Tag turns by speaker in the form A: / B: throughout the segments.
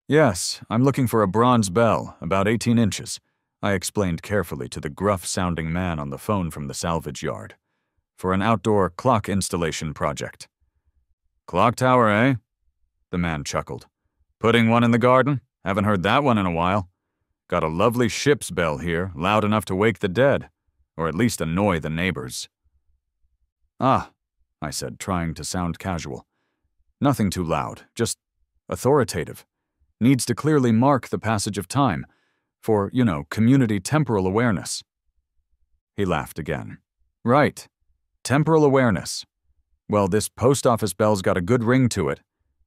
A: Yes, I'm looking for a bronze bell, about 18 inches, I explained carefully to the gruff-sounding man on the phone from the salvage yard. For an outdoor clock installation project. Clock tower, eh? The man chuckled. Putting one in the garden? Haven't heard that one in a while. Got a lovely ship's bell here, loud enough to wake the dead, or at least annoy the neighbors. Ah, I said, trying to sound casual. Nothing too loud, just authoritative. Needs to clearly mark the passage of time, for, community temporal awareness. He laughed again. Right. Temporal awareness. Well, this post office bell's got a good ring to it.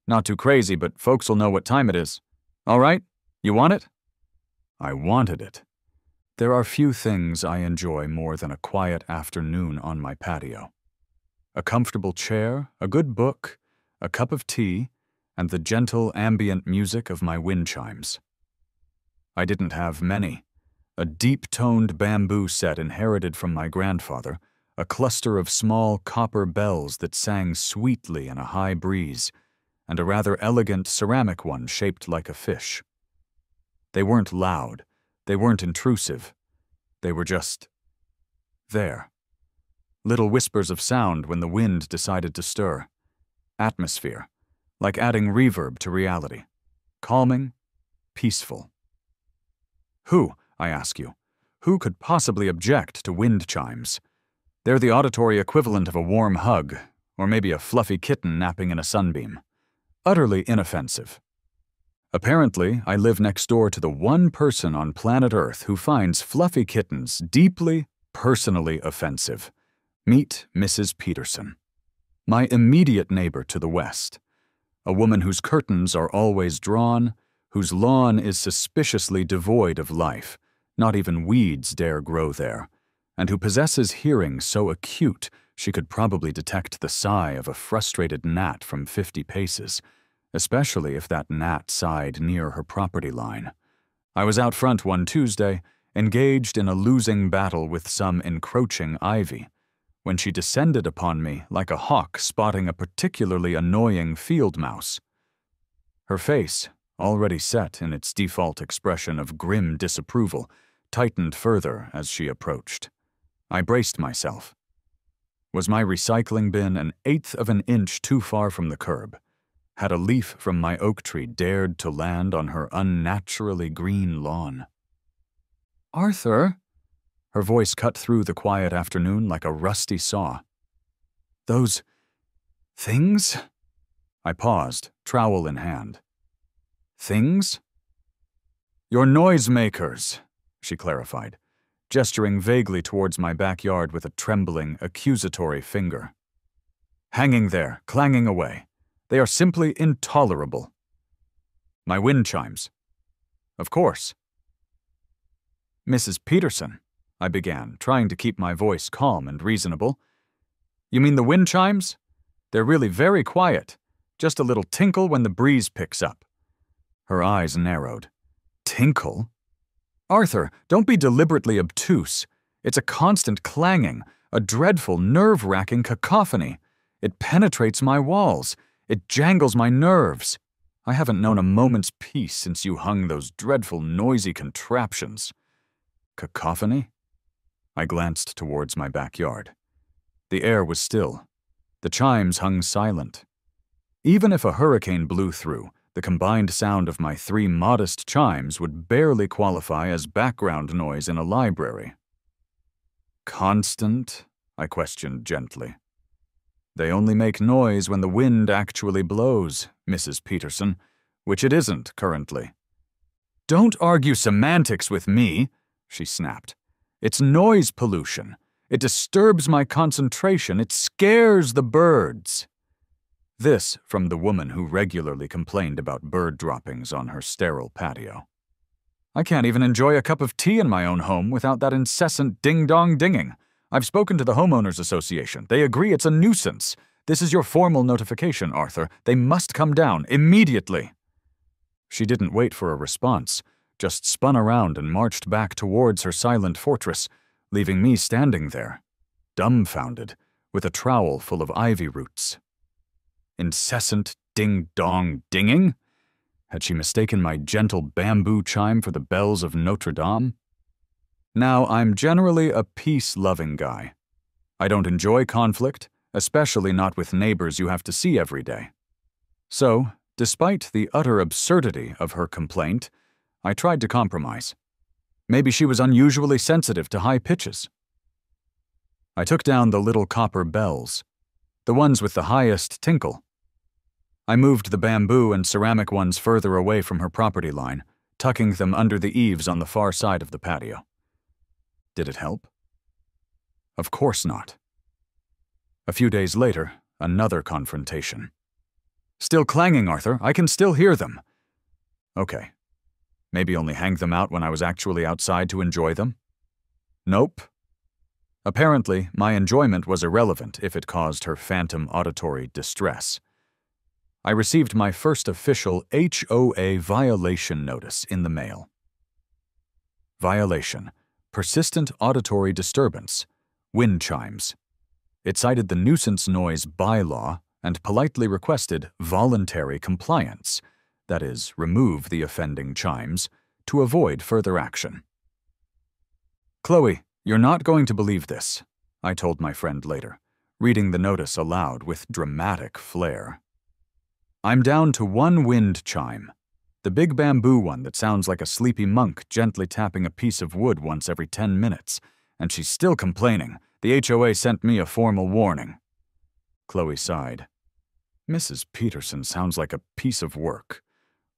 A: Not too crazy, but folks'll know what time it is. All right? You want it? I wanted it. There are few things I enjoy more than a quiet afternoon on my patio. A comfortable chair, a good book, a cup of tea, and the gentle ambient music of my wind chimes. I didn't have many. A deep-toned bamboo set inherited from my grandfather, a cluster of small copper bells that sang sweetly in a high breeze, and a rather elegant ceramic one shaped like a fish. They weren't loud, they weren't intrusive, they were just there. Little whispers of sound when the wind decided to stir. Atmosphere, like adding reverb to reality. Calming, peaceful. Who, I ask you, who could possibly object to wind chimes? They're the auditory equivalent of a warm hug, or maybe a fluffy kitten napping in a sunbeam. Utterly inoffensive. Apparently, I live next door to the one person on planet Earth who finds fluffy kittens deeply, personally offensive. Meet Mrs. Peterson. My immediate neighbor to the west. A woman whose curtains are always drawn, whose lawn is suspiciously devoid of life, not even weeds dare grow there, and who possesses hearing so acute she could probably detect the sigh of a frustrated gnat from 50 paces, especially if that gnat sighed near her property line. I was out front one Tuesday, engaged in a losing battle with some encroaching ivy, when she descended upon me like a hawk spotting a particularly annoying field mouse. Her face, already set in its default expression of grim disapproval, tightened further as she approached. I braced myself. Was my recycling bin an eighth of an inch too far from the curb? Had a leaf from my oak tree dared to land on her unnaturally green lawn? Arthur? Her voice cut through the quiet afternoon like a rusty saw. Those things? I paused, trowel in hand. Things? Your noisemakers, she clarified, gesturing vaguely towards my backyard with a trembling, accusatory finger. Hanging there, clanging away. They are simply intolerable. My wind chimes. Of course. Mrs. Peterson, I began, trying to keep my voice calm and reasonable. You mean the wind chimes? They're really very quiet, just a little tinkle when the breeze picks up. Her eyes narrowed. Tinkle? Arthur, don't be deliberately obtuse. It's a constant clanging, a dreadful, nerve-wracking cacophony. It penetrates my walls. It jangles my nerves. I haven't known a moment's peace since you hung those dreadful, noisy contraptions. Cacophony? I glanced towards my backyard. The air was still. The chimes hung silent. Even if a hurricane blew through, the combined sound of my 3 modest chimes would barely qualify as background noise in a library. Constant? I questioned gently. They only make noise when the wind actually blows, Mrs. Peterson, which it isn't currently. Don't argue semantics with me, she snapped. It's noise pollution. It disturbs my concentration. It scares the birds. This from the woman who regularly complained about bird droppings on her sterile patio. I can't even enjoy a cup of tea in my own home without that incessant ding-dong dinging. I've spoken to the Homeowners Association. They agree it's a nuisance. This is your formal notification, Arthur. They must come down immediately. She didn't wait for a response, just spun around and marched back towards her silent fortress, leaving me standing there, dumbfounded, with a trowel full of ivy roots. Incessant ding-dong dinging? Had she mistaken my gentle bamboo chime for the bells of Notre Dame? Now, I'm generally a peace-loving guy. I don't enjoy conflict, especially not with neighbors you have to see every day. So, despite the utter absurdity of her complaint, I tried to compromise. Maybe she was unusually sensitive to high pitches. I took down the little copper bells, the ones with the highest tinkle. I moved the bamboo and ceramic ones further away from her property line, tucking them under the eaves on the far side of the patio. Did it help? Of course not. A few days later, another confrontation. Still clanging, Arthur. I can still hear them. Okay. Maybe only hang them out when I was actually outside to enjoy them? Nope. Apparently, my enjoyment was irrelevant if it caused her phantom auditory distress. I received my first official HOA violation notice in the mail. Violation: persistent auditory disturbance, wind chimes. It cited the nuisance noise bylaw and politely requested voluntary compliance, that is, remove the offending chimes, to avoid further action. Chloe, you're not going to believe this, I told my friend later, reading the notice aloud with dramatic flair. I'm down to one wind chime, the big bamboo one that sounds like a sleepy monk gently tapping a piece of wood once every 10 minutes, and she's still complaining. The HOA sent me a formal warning. Chloe sighed. Mrs. Peterson sounds like a piece of work.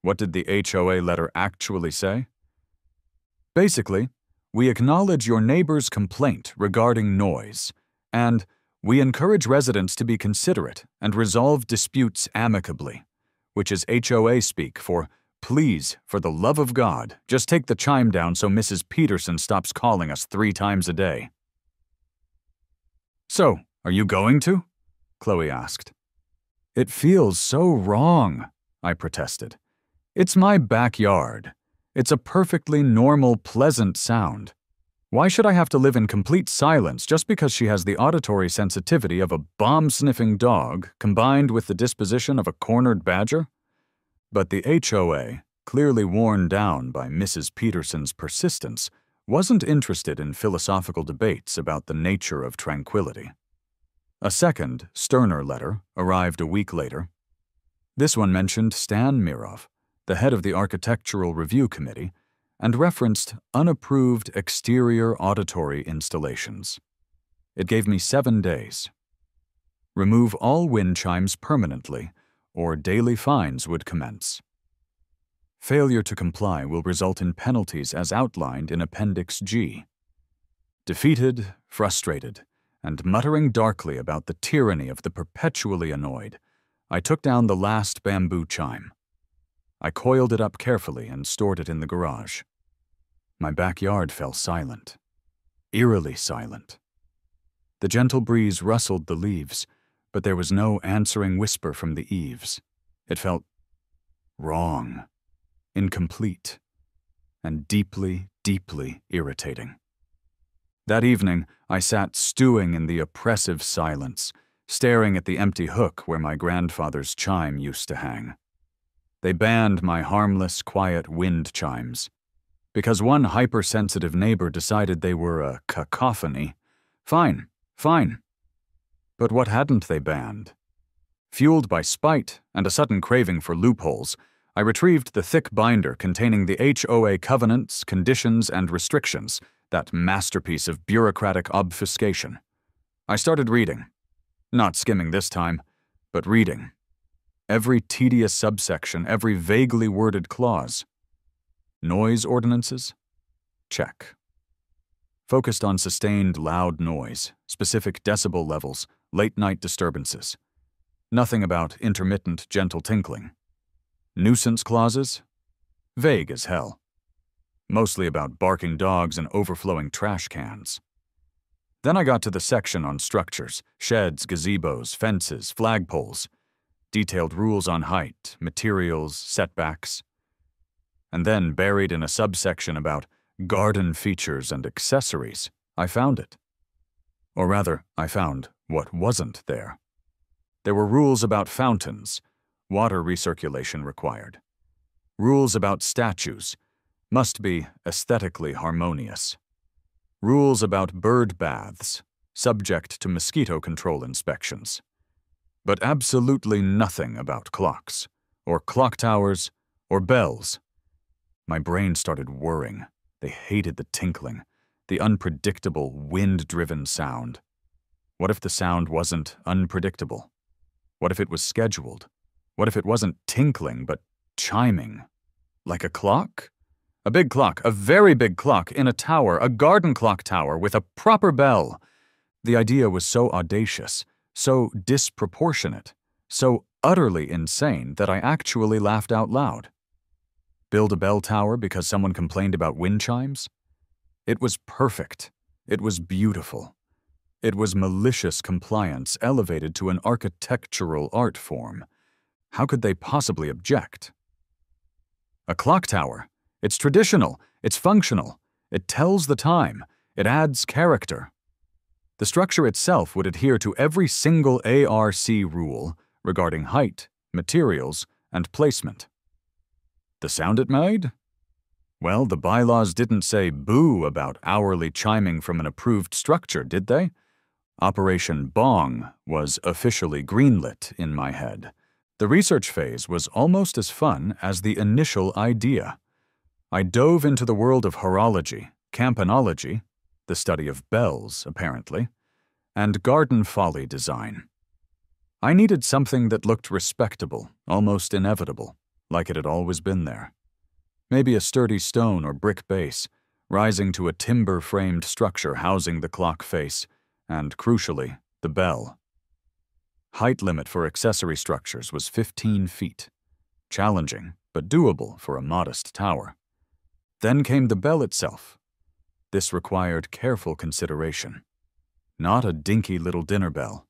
A: What did the HOA letter actually say? Basically, we acknowledge your neighbor's complaint regarding noise, and we encourage residents to be considerate and resolve disputes amicably, which is HOA speak for, please, for the love of God, just take the chime down so Mrs. Peterson stops calling us 3 times a day. So, are you going to? Chloe asked. It feels so wrong, I protested. It's my backyard. It's a perfectly normal, pleasant sound. Why should I have to live in complete silence just because she has the auditory sensitivity of a bomb-sniffing dog combined with the disposition of a cornered badger? But the HOA, clearly worn down by Mrs. Peterson's persistence, wasn't interested in philosophical debates about the nature of tranquility. A second, sterner letter arrived a week later. This one mentioned Stan Mirov, the head of the Architectural Review Committee, and referenced unapproved exterior auditory installations. It gave me 7 days. Remove all wind chimes permanently, or daily fines would commence. Failure to comply will result in penalties as outlined in Appendix G. Defeated, frustrated, and muttering darkly about the tyranny of the perpetually annoyed, I took down the last bamboo chime. I coiled it up carefully and stored it in the garage. My backyard fell silent, eerily silent. The gentle breeze rustled the leaves, but there was no answering whisper from the eaves. It felt wrong, incomplete, and deeply, deeply irritating. That evening, I sat stewing in the oppressive silence, staring at the empty hook where my grandfather's chime used to hang. They banned my harmless, quiet wind chimes. Because one hypersensitive neighbor decided they were a cacophony. Fine, fine. But what hadn't they banned? Fueled by spite and a sudden craving for loopholes, I retrieved the thick binder containing the HOA covenants, conditions, and restrictions, that masterpiece of bureaucratic obfuscation. I started reading. Not skimming this time, but reading. Every tedious subsection, every vaguely worded clause. Noise ordinances? Check. Focused on sustained loud noise, specific decibel levels, late-night disturbances. Nothing about intermittent gentle tinkling. Nuisance clauses? Vague as hell. Mostly about barking dogs and overflowing trash cans. Then I got to the section on structures, sheds, gazebos, fences, flagpoles. Detailed rules on height, materials, setbacks. And then, buried in a subsection about garden features and accessories, I found it. Or rather, I found what wasn't there. There were rules about fountains, water recirculation required. Rules about statues. Must be aesthetically harmonious. Rules about bird baths. Subject to mosquito control inspections. But absolutely nothing about clocks, or clock towers, or bells. My brain started whirring. They hated the tinkling, the unpredictable, wind-driven sound. What if the sound wasn't unpredictable? What if it was scheduled? What if it wasn't tinkling, but chiming? Like a clock? A big clock, a very big clock, in a tower, a garden clock tower, with a proper bell. The idea was so audacious, so disproportionate, so utterly insane that I actually laughed out loud. Build a bell tower because someone complained about wind chimes? It was perfect. It was beautiful. It was malicious compliance elevated to an architectural art form. How could they possibly object? A clock tower. It's traditional. It's functional. It tells the time. It adds character. The structure itself would adhere to every single ARC rule regarding height, materials, and placement. The sound it made? Well, the bylaws didn't say boo about hourly chiming from an approved structure, did they? Operation Bong was officially greenlit in my head. The research phase was almost as fun as the initial idea. I dove into the world of horology, campanology, the study of bells, apparently, and garden folly design. I needed something that looked respectable, almost inevitable, like it had always been there. Maybe a sturdy stone or brick base, rising to a timber-framed structure housing the clock face, and, crucially, the bell. Height limit for accessory structures was 15 feet. Challenging, but doable for a modest tower. Then came the bell itself. This required careful consideration. Not a dinky little dinner bell.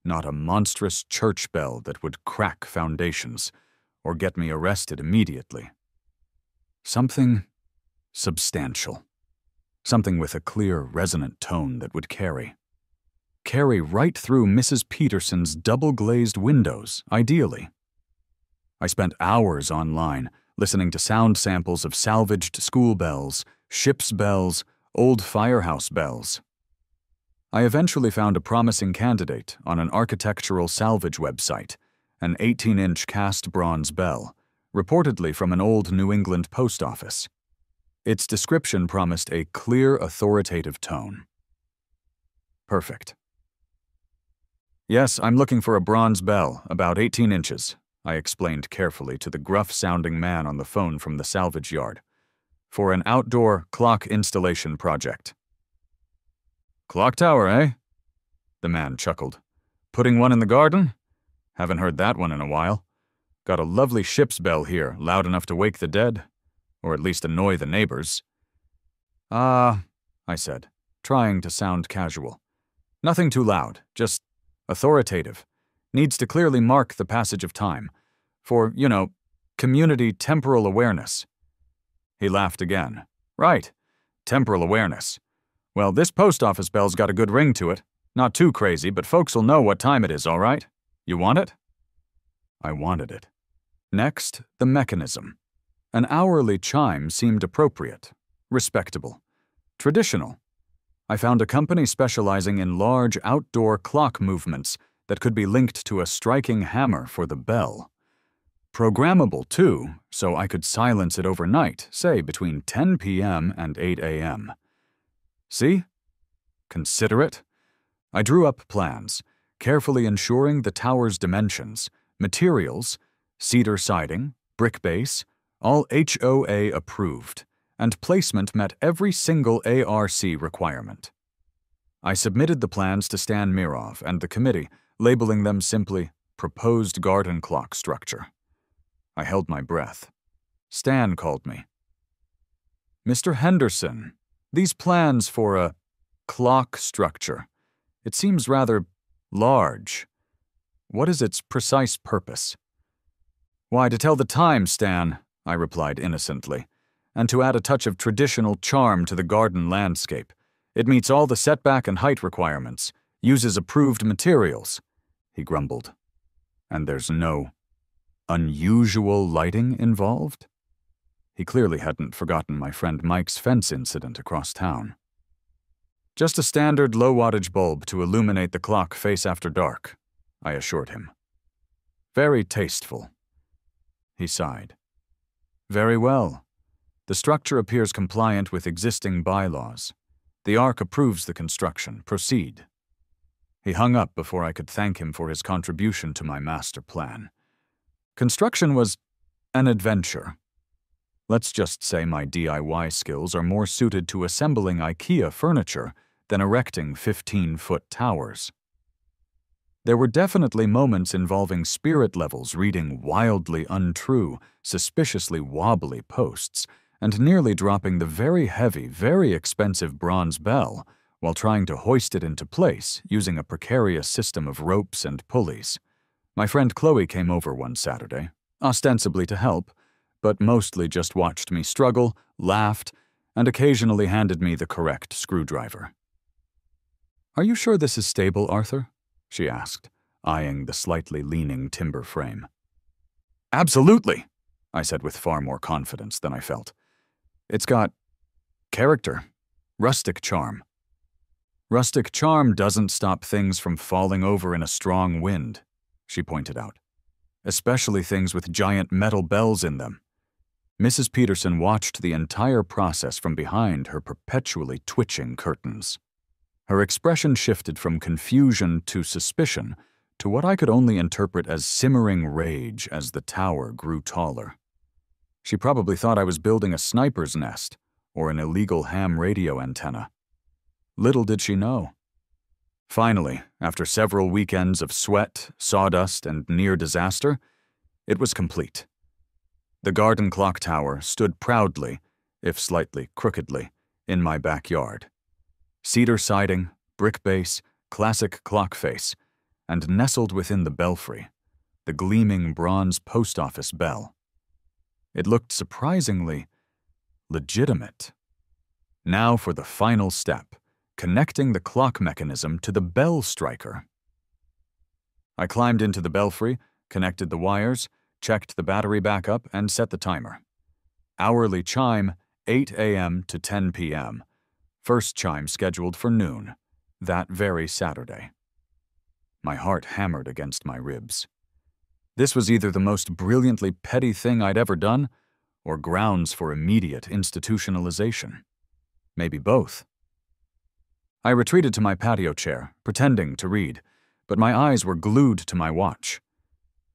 A: Not a monstrous church bell that would crack foundations or get me arrested immediately. Something substantial. Something with a clear, resonant tone that would carry. Carry right through Mrs. Peterson's double-glazed windows, ideally. I spent hours online, listening to sound samples of salvaged school bells, ship's bells, old firehouse bells. I eventually found a promising candidate on an architectural salvage website, an 18-inch cast bronze bell, reportedly from an old New England post office. Its description promised a clear, authoritative tone. Perfect. Yes, I'm looking for a bronze bell, about 18 inches, I explained carefully to the gruff-sounding man on the phone from the salvage yard, for an outdoor clock installation project. Clock tower, eh? The man chuckled. Putting one in the garden? Haven't heard that one in a while. Got a lovely ship's bell here, loud enough to wake the dead, or at least annoy the neighbors. I said, trying to sound casual. Nothing too loud, just authoritative. Needs to clearly mark the passage of time. For, community temporal awareness. He laughed again. Right, temporal awareness. Well, this post office bell's got a good ring to it. Not too crazy, but folks'll know what time it is, all right? You want it? I wanted it. Next, the mechanism. An hourly chime seemed appropriate, respectable, traditional. I found a company specializing in large outdoor clock movements that could be linked to a striking hammer for the bell. Programmable, too, so I could silence it overnight, say between 10 p.m. and 8 a.m. See? Considerate? I drew up plans, carefully ensuring the tower's dimensions, materials, cedar siding, brick base, all HOA approved, and placement met every single ARC requirement. I submitted the plans to Stan Mirov and the committee, labeling them simply Proposed Garden Clock Structure. I held my breath. Stan called me. Mr. Henderson, these plans for a clock structure, it seems rather large. What is its precise purpose? Why, to tell the time, Stan, I replied innocently, and to add a touch of traditional charm to the garden landscape. It meets all the setback and height requirements, uses approved materials, he grumbled. And there's no unusual lighting involved? He clearly hadn't forgotten my friend Mike's fence incident across town. "Just a standard low-wattage bulb to illuminate the clock face after dark," I assured him. "Very tasteful." He sighed. "Very well. The structure appears compliant with existing bylaws. The Ark approves the construction. Proceed." He hung up before I could thank him for his contribution to my master plan. Construction was an adventure. Let's just say my DIY skills are more suited to assembling IKEA furniture than erecting 15-foot towers. There were definitely moments involving spirit levels reading wildly untrue, suspiciously wobbly posts, and nearly dropping the very heavy, very expensive bronze bell while trying to hoist it into place using a precarious system of ropes and pulleys. My friend Chloe came over one Saturday, ostensibly to help, but mostly just watched me struggle, laughed, and occasionally handed me the correct screwdriver. "Are you sure this is stable, Arthur?" she asked, eyeing the slightly leaning timber frame. "Absolutely," I said with far more confidence than I felt. "It's got character, rustic charm." "Rustic charm doesn't stop things from falling over in a strong wind," she pointed out. "Especially things with giant metal bells in them." Mrs. Peterson watched the entire process from behind her perpetually twitching curtains. Her expression shifted from confusion to suspicion to what I could only interpret as simmering rage as the tower grew taller. She probably thought I was building a sniper's nest or an illegal ham radio antenna. Little did she know. Finally, after several weekends of sweat, sawdust, and near disaster, it was complete. The garden clock tower stood proudly, if slightly crookedly, in my backyard. Cedar siding, brick base, classic clock face, and nestled within the belfry, the gleaming bronze post office bell. It looked surprisingly legitimate. Now for the final step, connecting the clock mechanism to the bell striker. I climbed into the belfry, connected the wires, checked the battery backup, and set the timer. Hourly chime, 8 a.m. to 10 p.m. First chime scheduled for noon, that very Saturday. My heart hammered against my ribs. This was either the most brilliantly petty thing I'd ever done, or grounds for immediate institutionalization. Maybe both. I retreated to my patio chair, pretending to read, but my eyes were glued to my watch.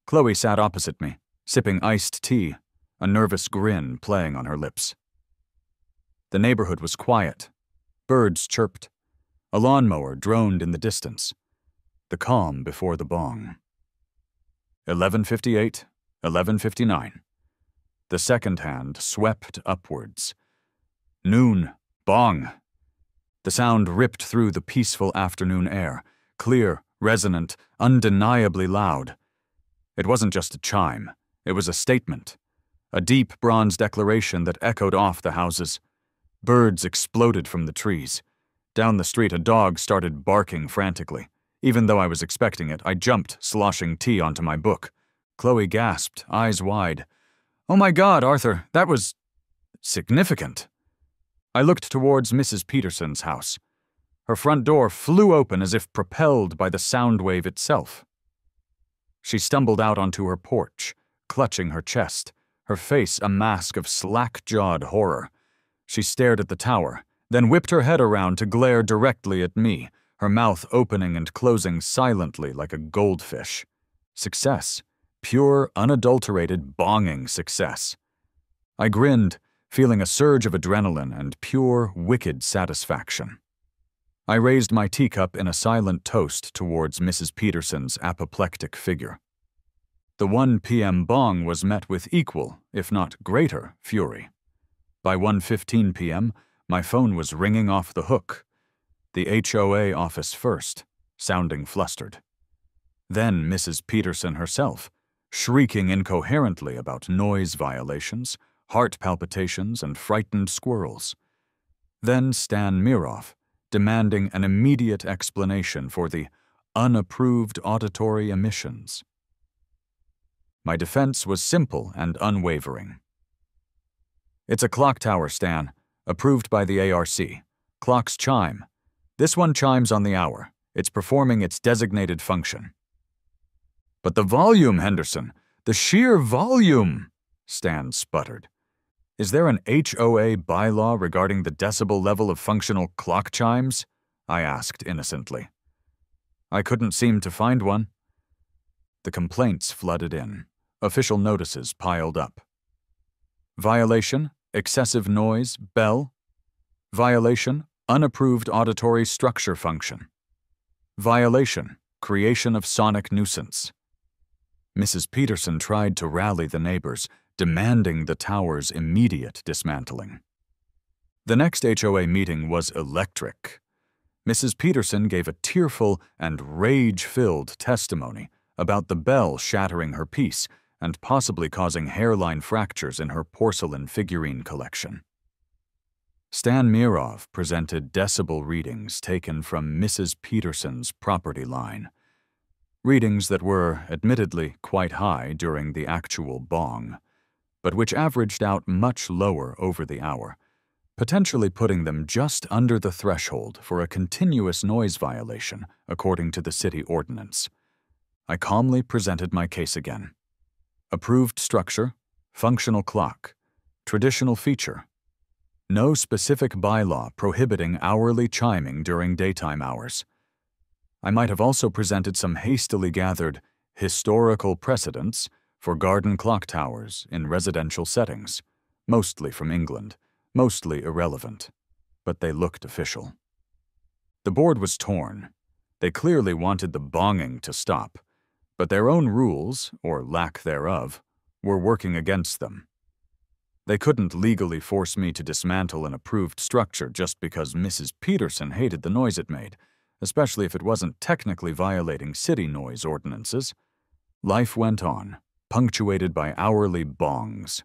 A: Chloe sat opposite me, sipping iced tea, a nervous grin playing on her lips. The neighborhood was quiet. Birds chirped. A lawnmower droned in the distance. The calm before the bong. 11:58, 11:59. The second hand swept upwards. Noon, bong. The sound ripped through the peaceful afternoon air, clear, resonant, undeniably loud. It wasn't just a chime, it was a statement. A deep bronze declaration that echoed off the houses. Birds exploded from the trees. Down the street, a dog started barking frantically. Even though I was expecting it, I jumped, sloshing tea onto my book. Chloe gasped, eyes wide. "Oh my God, Arthur, that was significant." I looked towards Mrs. Peterson's house. Her front door flew open as if propelled by the sound wave itself. She stumbled out onto her porch, clutching her chest, her face a mask of slack-jawed horror. She stared at the tower, then whipped her head around to glare directly at me, her mouth opening and closing silently like a goldfish. Success. Pure, unadulterated, bonging success. I grinned, feeling a surge of adrenaline and pure, wicked satisfaction. I raised my teacup in a silent toast towards Mrs. Peterson's apoplectic figure. The 1 p.m. bong was met with equal, if not greater, fury. By 1:15 p.m., my phone was ringing off the hook. The HOA office first, sounding flustered. Then Mrs. Peterson herself, shrieking incoherently about noise violations, heart palpitations, and frightened squirrels. Then Stan Miroff, demanding an immediate explanation for the unapproved auditory emissions. My defense was simple and unwavering. It's a clock tower, Stan, approved by the ARC. Clock's chime. This one chimes on the hour. It's performing its designated function. But the volume, Henderson, the sheer volume, Stan sputtered. Is there an HOA bylaw regarding the decibel level of functional clock chimes? I asked innocently. I couldn't seem to find one. The complaints flooded in. Official notices piled up. Violation, excessive noise, bell. Violation, unapproved auditory structure function. Violation, creation of sonic nuisance. Mrs. Peterson tried to rally the neighbors, demanding the tower's immediate dismantling. The next HOA meeting was electric. Mrs. Peterson gave a tearful and rage-filled testimony about the bell shattering her peace and possibly causing hairline fractures in her porcelain figurine collection. Stan Mirov presented decibel readings taken from Mrs. Peterson's property line. Readings that were, admittedly, quite high during the actual bong, but which averaged out much lower over the hour, potentially putting them just under the threshold for a continuous noise violation, according to the city ordinance. I calmly presented my case again. Approved structure, functional clock, traditional feature. No specific bylaw prohibiting hourly chiming during daytime hours. I might have also presented some hastily gathered historical precedents for garden clock towers in residential settings, mostly from England, mostly irrelevant, but they looked official. The board was torn. They clearly wanted the bonging to stop, but their own rules, or lack thereof, were working against them. They couldn't legally force me to dismantle an approved structure just because Mrs. Peterson hated the noise it made, especially if it wasn't technically violating city noise ordinances. Life went on, punctuated by hourly bongs.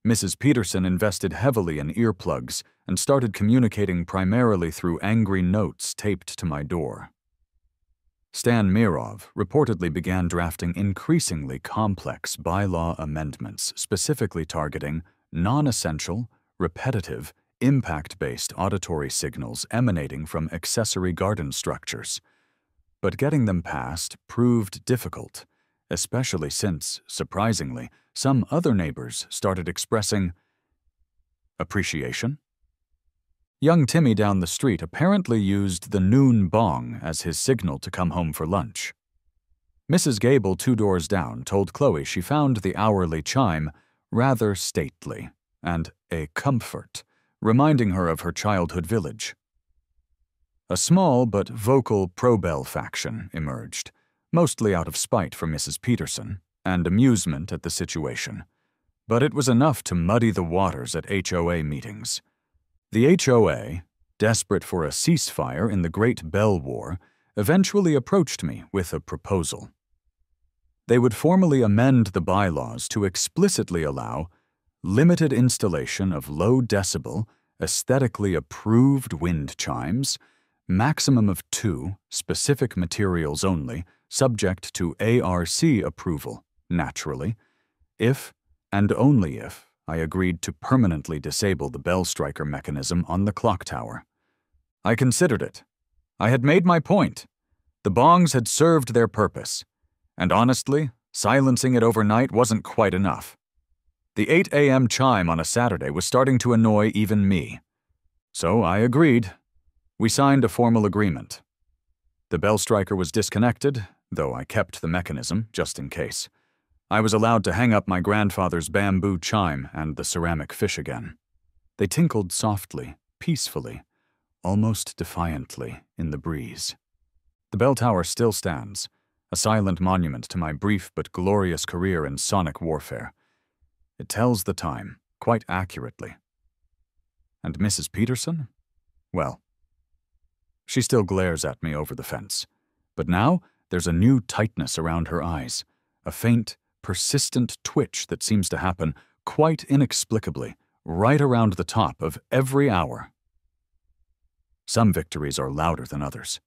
A: Mrs. Peterson invested heavily in earplugs and started communicating primarily through angry notes taped to my door. Stan Mirov reportedly began drafting increasingly complex bylaw amendments specifically targeting non-essential, repetitive, impact-based auditory signals emanating from accessory garden structures. But getting them passed proved difficult, especially since, surprisingly, some other neighbors started expressing appreciation. Young Timmy down the street apparently used the noon bong as his signal to come home for lunch. Mrs. Gable 2 doors down told Chloe she found the hourly chime rather stately and a comfort, reminding her of her childhood village. A small but vocal pro-bell faction emerged, mostly out of spite for Mrs. Peterson and amusement at the situation, but it was enough to muddy the waters at HOA meetings. The HOA, desperate for a ceasefire in the Great Bell War, eventually approached me with a proposal. They would formally amend the bylaws to explicitly allow limited installation of low-decibel, aesthetically approved wind chimes, maximum of 2, specific materials only, subject to ARC approval, naturally, if and only if I agreed to permanently disable the bell striker mechanism on the clock tower. I considered it. I had made my point. The bongs had served their purpose, and honestly, silencing it overnight wasn't quite enough. The 8 a.m. chime on a Saturday was starting to annoy even me. So I agreed. We signed a formal agreement. The bell striker was disconnected, though I kept the mechanism just in case. I was allowed to hang up my grandfather's bamboo chime and the ceramic fish again. They tinkled softly, peacefully, almost defiantly in the breeze. The bell tower still stands, a silent monument to my brief but glorious career in sonic warfare. It tells the time, quite accurately. And Mrs. Peterson? Well, she still glares at me over the fence, but now there's a new tightness around her eyes, a faint, persistent twitch that seems to happen quite inexplicably right around the top of every hour. Some victories are louder than others.